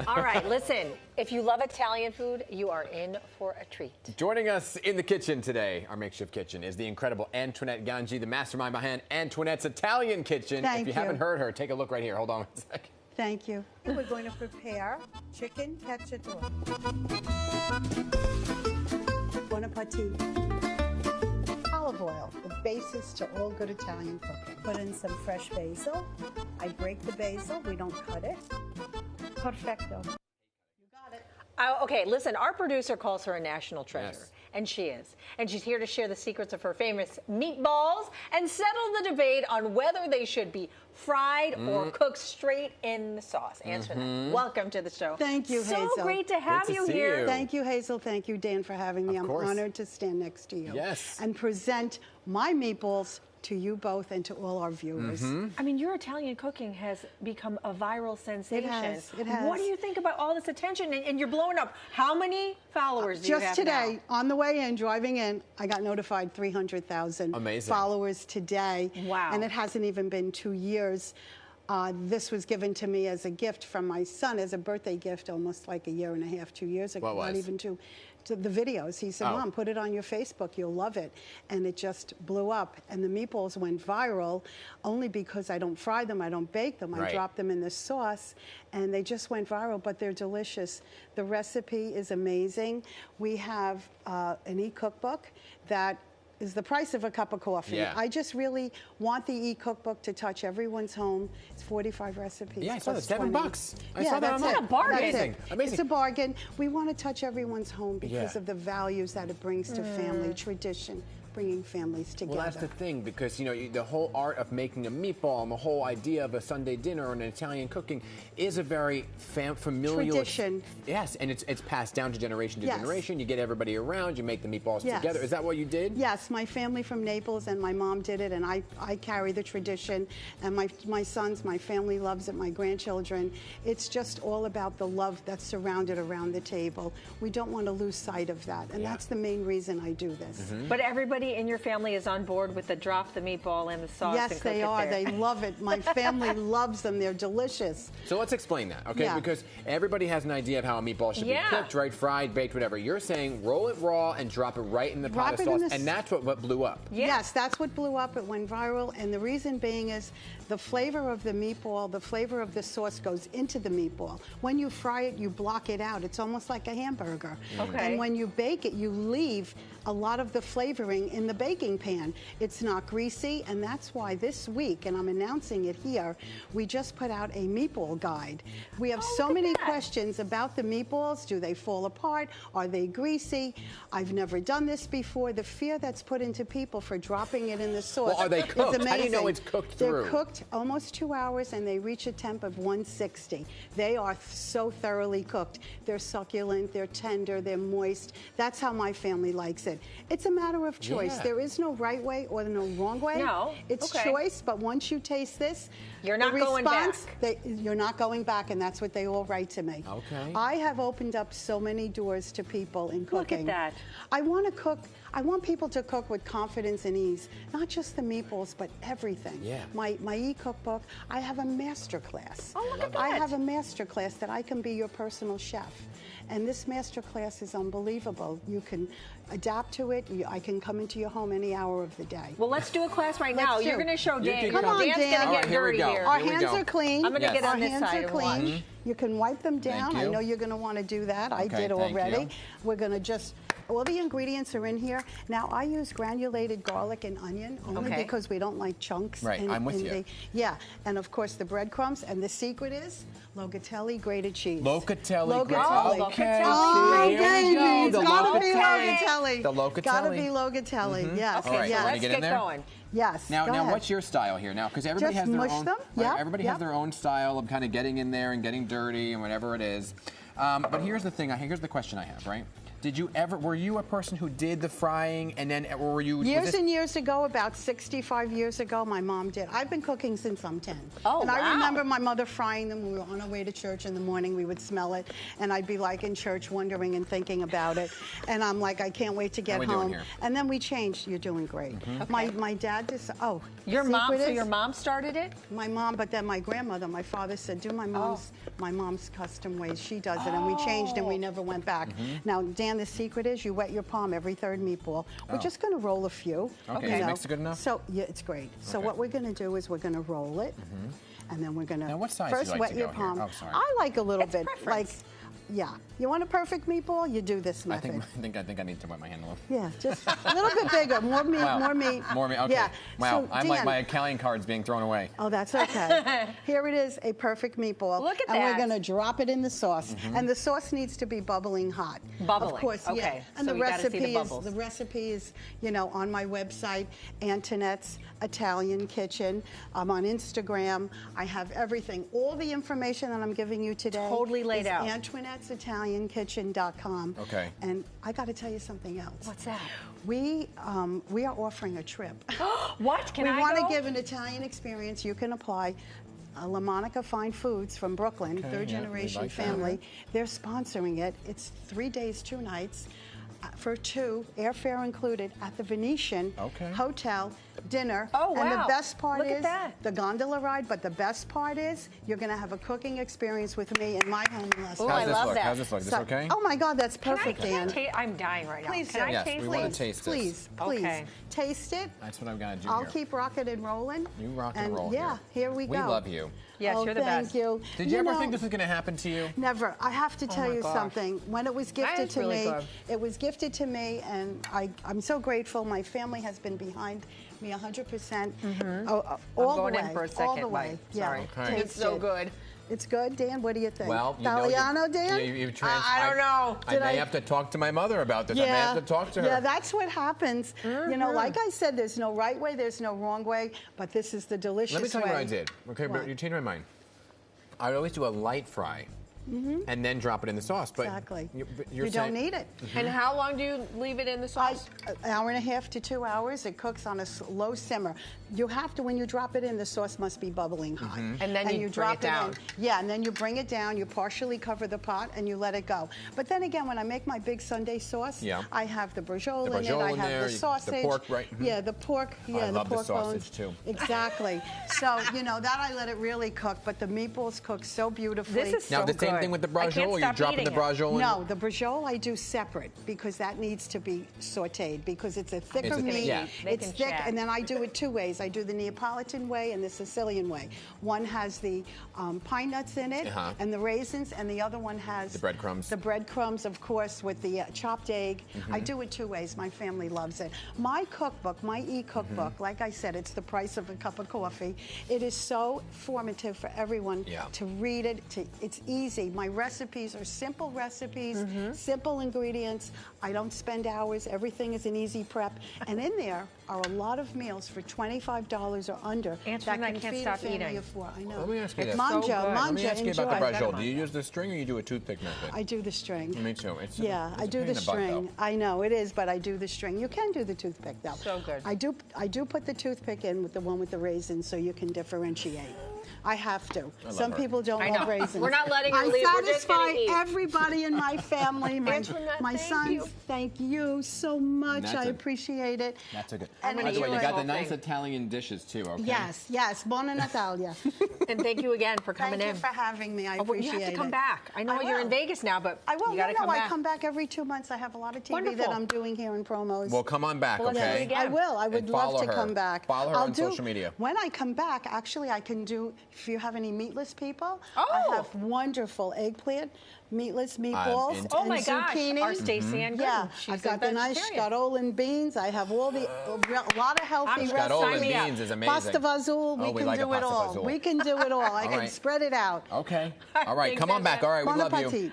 All right, listen, if you love Italian food, you are in for a treat. Joining us in the kitchen today, our makeshift kitchen, is the incredible Antoinette Gangi, the mastermind behind Antoinette's Italian Kitchen. Thank if you you. haven't heard her, take a look right here. Hold on 1 second. Thank you. We're going to prepare chicken cacciatore. Bon appetit. Olive oil, the basis to all good Italian cooking. Put in some fresh basil. I break the basil, we don't cut it. Perfecto. You got it. Okay, listen, our producer calls her a national treasure, Yes. and she is. And she's here to share the secrets of her famous meatballs and settle the debate on whether they should be fried or cooked straight in the sauce. Antoinette, welcome to the show. Thank you, Hazel. So great to have Good to you see here. you. Thank you, Hazel. Thank you, Dan, for having me. Of I'm course. honored to stand next to you. Yes. And present my meatballs to you both and to all our viewers. I mean, your Italian cooking has become a viral sensation. It has. What do you think about all this attention? And you're blowing up. How many followers do you have Just today, now? on the way in, driving in, I got notified 300,000 Amazing. followers today. Wow. And it hasn't even been 2 years. This was given to me as a gift from my son, as a birthday gift, almost like a year and a half, 2 years ago. What Not was? even two. To the videos. He said, Oh. Mom, put it on your Facebook. You'll love it. And it just blew up. And the meatballs went viral only because I don't fry them. I don't bake them. I Right. drop them in the sauce. And they just went viral, but they're delicious. The recipe is amazing. We have an e-cookbook that is the price of a cup of coffee. Yeah. I just really want the e-cookbook to touch everyone's home. It's 45 recipes. Yeah, I saw plus that. $7. 20. I saw that that's online. it. What a bargain. That's it. Amazing. Amazing. It's a bargain. We want to touch everyone's home because Yeah. of the values that it brings to family, tradition, bringing families together. Well, that's the thing, because the whole art of making a meatball and the whole idea of a Sunday dinner or an Italian cooking is a very familial Tradition. Yes, and it's passed down to generation to Yes. generation. You get everybody around, you make the meatballs Yes. together. Is that what you did? Yes, my family from Naples and my mom did it, and I carry the tradition. And my sons, my family loves it, my grandchildren. It's just all about the love that's surrounded around the table. We don't want to lose sight of that, and Yeah. that's the main reason I do this. But everybody in your family is on board with the drop the meatball in the sauce and Yes, cook they it are. there. They love it. My family loves them. They're delicious. So let's explain that, okay? Yeah. Because everybody has an idea of how a meatball should Yeah. be cooked, right? Fried, baked, whatever. You're saying roll it raw and drop it right in the pot Drop of it in sauce, the and that's what blew up. Yeah. Yes, that's what blew up. It went viral. And the reason being is the flavor of the meatball, the flavor of the sauce goes into the meatball. When you fry it, you block it out. It's almost like a hamburger. Okay. And when you bake it, you leave a lot of the flavoring in the baking pan. It's not greasy, and that's why this week, and I'm announcing it here, we just put out a meatball guide. We have so look at many that. questions about the meatballs. Do they fall apart? Are they greasy? I've never done this before. The fear that's put into people for dropping it in the sauce Well, are they is cooked? amazing. How do you know it's cooked They're through? cooked almost 2 hours, and they reach a temp of 160. They are so thoroughly cooked. They're succulent, they're tender, they're moist. That's how my family likes it. It's a matter of choice. Yeah. There is no right way or no wrong way. No. It's Okay. choice, but once you taste this, You're not the going response, back. you're not going back, and that's what they all write to me. Okay. I have opened up so many doors to people in Look at cooking. that. I want to cook. I want people to cook with confidence and ease, not just the meatballs, but everything. Yeah. My e-cookbook, I have a master class. Oh, look at I that. have a master class that I can be your personal chef. And this master class is unbelievable. You can adapt to it. I can come into your home any hour of the day. Well, let's do a class right now. Let's You're do. going to show You Dan. can Come on, Dan's Dan. going to All get right, here we dirty go. here. Our Here we hands go. are clean. I'm gonna Yes. get Our on this hands side are of clean. one. You can wipe them down. I you. know you're going to want to do that. I Okay, did thank already. you. We're going to just, all the ingredients are in here. Now, I use granulated garlic and onion only Okay. because we don't like chunks. Right, I'm with you. Yeah, and of course the breadcrumbs. And the secret is locatelli grated cheese. Locatelli. great. Oh, Okay. locatelli. Oh, See, here we baby, go. it's The gotta be locatelli. locatelli. The locatelli. Gotta be locatelli, yes. Okay, All right, so yes. wanna let's get in get there? going. Yes, Now, go ahead. what's your style here? Now, because everybody Just has their mush own. them. Right, Yep, everybody yep. has their own style of kind of getting in there and getting dirty and whatever it is. But here's the thing. Here's the question I have. Right. were you a person who did the frying and then, or were you? Years and years ago, about 65 years ago, my mom did. I've been cooking since I'm 10. Oh, and wow. I remember my mother frying them. We were on our way to church in the morning. We would smell it, and I'd be like in church wondering and thinking about it. And I'm like, I can't wait to get How we doing home. here? And then we changed. You're doing great. Okay. My dad just, oh. Your mom, secret so is- your mom started it? My mom, but then my grandmother, my father said, do my mom's custom ways. She does it, and we changed, and we never went back. Now, Dan, the secret is you wet your palm every third meatball. We're just going to roll a few. Okay, is the mix good enough? So yeah, it's great. So Okay. what we're going to do is we're going to roll it, and then we're going to Now, what size do you first like wet to your go here? palm. Oh, sorry. I like a little It's bit, preference. like, yeah. You want a perfect meatball? You do this I method. think I need to wet my hand a little. Yeah, just a little bit bigger, more meat, Wow. more meat. More meat. Okay. Yeah. Wow. So, I'm like Dan, my Italian card's being thrown away. Oh, that's okay. Here it is, a perfect meatball. Look at and that. we're going to drop it in the sauce. And the sauce needs to be bubbling hot. Bubbling, Of course, yeah. okay. And So the we gotta see the recipe bubbles. is on my website, Antoinette's Italian Kitchen. I'm on Instagram. I have everything. All the information that I'm giving you today Totally laid is out. Antoinette'sItalianKitchen.com. Okay. And I got to tell you something else. What's that? We are offering a trip. What? Can we I want to go? give an Italian experience. You can apply. La Monica Fine Foods from Brooklyn, Okay, third yeah, we generation like that. family. They're sponsoring it. It's 3 days, 2 nights. For 2, airfare included at the Venetian Okay. Hotel, dinner. Oh, And the wow. best part Look at is that. the gondola ride, but the best part is you're going to have a cooking experience with me in my home in Las Ooh, Vegas. I How's this love look? that. How's this look? Is this okay? Oh my God, that's Can I- perfect, can I Dan. ta- I'm dying right now. Please, Can I Yes, taste we it? wanna please, taste this. please, please. Okay. Taste it. That's what I've got to do I'll here. keep rocking and rolling. You rock and roll Yeah, here we go. We love you. Yes, Oh, you're the thank best. you. Did you ever know, think this was going to happen to you? Never. I have to tell my you gosh. something. When it was gifted is to really me, good. it was gifted to me, and I'm so grateful. My family has been behind me 100%. All going the in way. for a all second the way. bite. Yeah. Sorry. Okay. It's so Taste it. good. It's good, Dan. What do you think? Well, you know, Italiano, Dan? I don't know. I Did may I- have to talk to my mother about this. I may have to talk to her. Yeah, that's what happens. You know, like I said, there's no right way, there's no wrong way, but this is the delicious way. Let me tell you what I did. Okay, What? but you changed my mind. I always do a light fry and then drop it in the sauce. But Exactly. You're You saying, don't need it. And how long do you leave it in the sauce? An hour and a half to 2 hours. It cooks on a low simmer. You have to, when you drop it in, the sauce must be bubbling hot. And then you bring drop it down. in. Yeah, and then you bring it down. You partially cover the pot and you let it go. But then again, when I make my big Sunday sauce, Yeah. I have the braciole The in it. braciole I in have there, the the sausage. pork, right? Yeah, the pork. Yeah, I love the pork sausage, bones. too. Exactly. So that I let it really cook. But the meatballs cook so beautifully. This is Now, so the same good. thing with the I can't braciole? You stop dropping the eating it. braciole in? No, the braciole I do separate because that needs to be sautéed because it's a thicker It's a- meat. yeah. They It's can thick, chat. and then I do it 2 ways. I do the Neapolitan way and the Sicilian way. One has the pine nuts in it and the raisins, and the other one has The breadcrumbs. The breadcrumbs, of course, with the chopped egg. I do it 2 ways. My family loves it. My cookbook, my e-cookbook, like I said, it's the price of a cup of coffee. It is so formative for everyone Yeah. to read it. It's easy. My recipes are simple recipes, simple ingredients. I don't spend hours. Everything is an easy prep. And in there are a lot of meals for $25 or under Antoinette, that I can can't feed stop a family eating. of 4. I know. Let me ask you It's this. so Manja, good. manja, Let me ask you enjoy. about the I've got braciole. one. Do you use the string or you do a toothpick method? I do the string. Me too. It's Yeah, it's I a do pain the in butt, though. string. I know it is, but I do the string. You can do the toothpick though. So good. I do put the toothpick in with the one with the raisins so you can differentiate. I have to. Some her. people don't I love know. raisins. We're not letting her I leave. We're just gonna satisfy eat. everybody in my family. My Antoinette, sons, thank you. thank you so much. That's I a- appreciate it. That's a good. I'm gonna By the way, eat you the got the whole nice thing. Italian dishes too. Okay. Yes, yes. Buona Natalia. And thank you again for coming Thank in. you for having me. I Oh, well, appreciate you have to come it. back. I know I you're in will. Vegas now, but I will. you got to no, come no, back. I come back every 2 months. I have a lot of TV Wonderful. that I'm doing here in promos. Well, come on back, Well, let's do it okay? again. I will. I would And love follow to her. come back. Follow her on social media. When I come back, actually, I can do, if you have any meatless people, Oh. I have wonderful eggplant, meatless meatballs, into Oh and my gosh, zucchini. our Stacey Ann Gooden. Yeah, She's I've got a the nice vegetarian. scatolin beans. I have all the, a lot of healthy I'm recipes. Sign me up. beans is amazing. Pasta vazul, Oh, we we can like a do it pasta all. vazul. We can do it all. I can right. spread it out. Okay. All right. Thanks, Come on back. Antoinette. All right. We Bon love you. appetit.